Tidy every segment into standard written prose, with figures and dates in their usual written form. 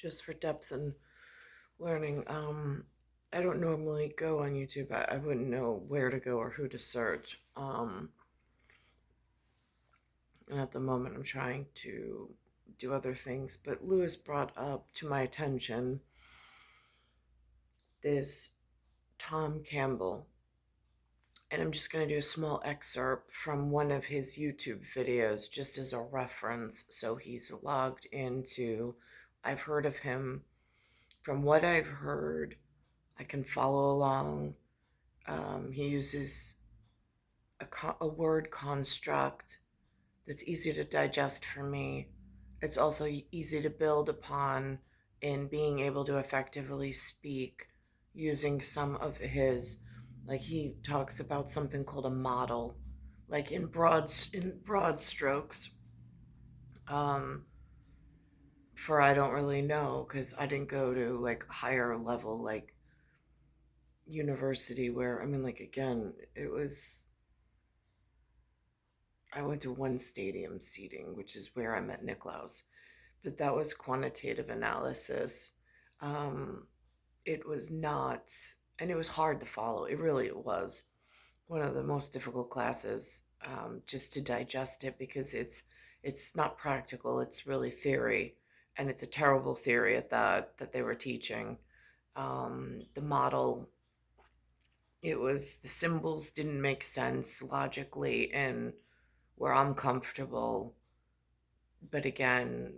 just for depth and learning. I don't normally go on YouTube. I wouldn't know where to go or who to search. And at the moment, I'm trying to do other things. But Lewis brought up to my attention this Tom Campbell. And I'm just going to do a small excerpt from one of his YouTube videos just as a reference. So he's logged into, I've heard of him. From what I've heard, I can follow along. He uses a word construct that's easy to digest for me. It's also easy to build upon in being able to effectively speak using some of his, like he talks about something called a model, like in broad strokes. Um, for I don't really know because I didn't go to like higher level like university where I mean like again it was I went to one stadium seating, which is where I met Niklaus, but that was quantitative analysis. Um, it was not, and it was hard to follow. It really was one of the most difficult classes just to digest it because it's not practical. It's really theory, and it's a terrible theory at that they were teaching. The model, it was the symbols didn't make sense logically and where I'm comfortable. But again,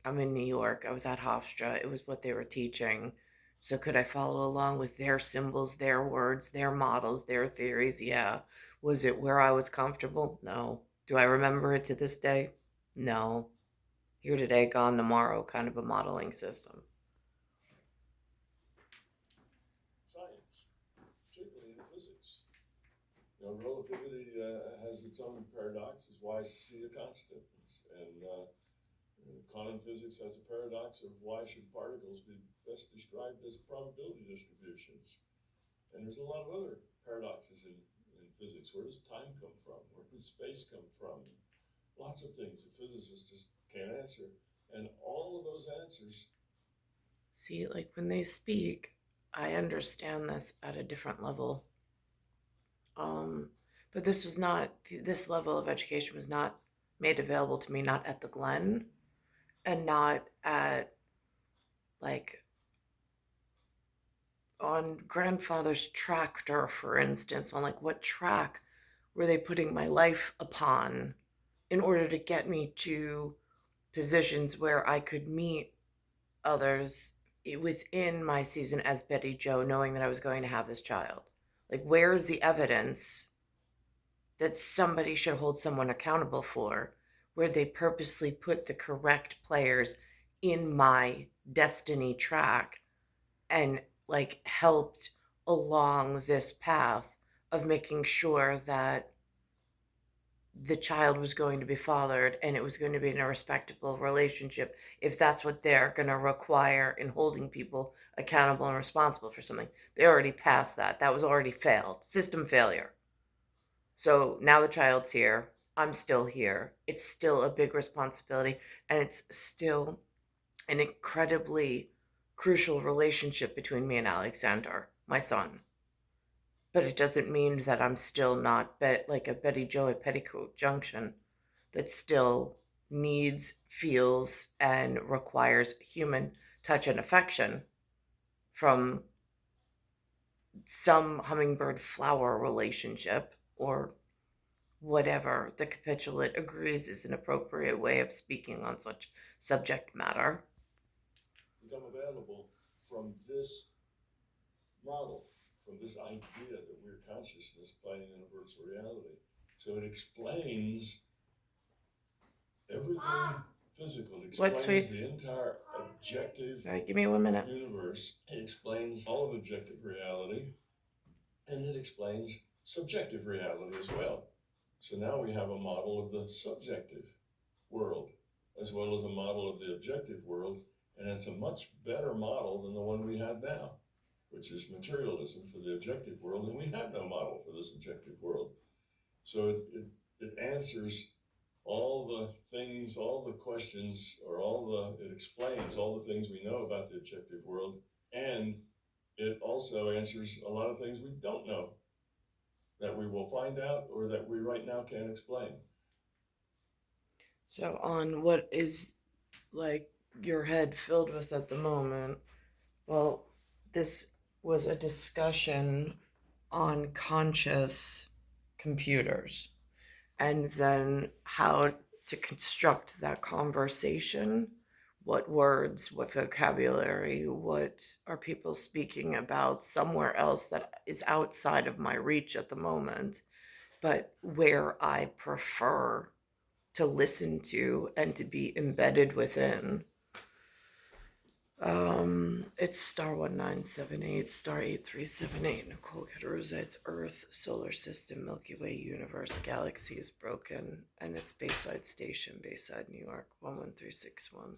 I'm in New York. I was at Hofstra. It was what they were teaching. So could I follow along with their symbols, their words, their models, their theories? Yeah. Was it where I was comfortable? No. Do I remember it to this day? No. Here today, gone tomorrow, kind of a modeling system. Science, particularly in physics. Relativity has its own paradoxes. Why see a constant? And quantum physics has a paradox of why should particles be best described as probability distributions? And there's a lot of other paradoxes in physics. Where does time come from? Where does space come from? Lots of things that physicists just can't answer. And all of those answers. See, like when they speak, I understand this at a different level. Um, but this level of education was not made available to me, not at the Glen and not at like on grandfather's tractor, for instance, on like what track were they putting my life upon in order to get me to positions where I could meet others within my season as Betty Joe, knowing that I was going to have this child. Like, where is the evidence that somebody should hold someone accountable for where they purposely put the correct players in my destiny track and like helped along this path of making sure that the child was going to be fathered and it was going to be in a respectable relationship if that's what they're going to require in holding people accountable and responsible for something. They already passed that. That was already failed. System failure. So now the child's here. I'm still here. It's still a big responsibility and it's still an incredibly crucial relationship between me and Alexander, my son. But it doesn't mean that I'm still not like a Betty Joe at Petticoat Junction that still needs, feels, and requires human touch and affection from some hummingbird flower relationship or whatever the capitulate agrees is an appropriate way of speaking on such subject matter. Become available from this model, from this idea that we're consciousness playing in a virtual reality. So it explains everything physical. It What, explains sweets? the entire objective All right, give me 1 minute. universe. It explains all of objective reality, and it explains subjective reality as well. So now we have a model of the subjective world as well as a model of the objective world, and it's a much better model than the one we have now, which is materialism for the objective world, and we have no model for this objective world. So it answers all the things, all the questions, or it explains all the things we know about the objective world, and it also answers a lot of things we don't know that we will find out or that we right now can't explain. So, on what is like your head filled with at the moment, well, this was a discussion on conscious computers and then how to construct that conversation. What words, what vocabulary, what are people speaking about somewhere else that is outside of my reach at the moment, but where I prefer to listen to and to be embedded within. It's star 1978, star 8378, Nicole, Cattaruzza. It's Earth, solar system, Milky Way, universe, galaxy is broken, and it's Bayside Station, Bayside, New York, 11361.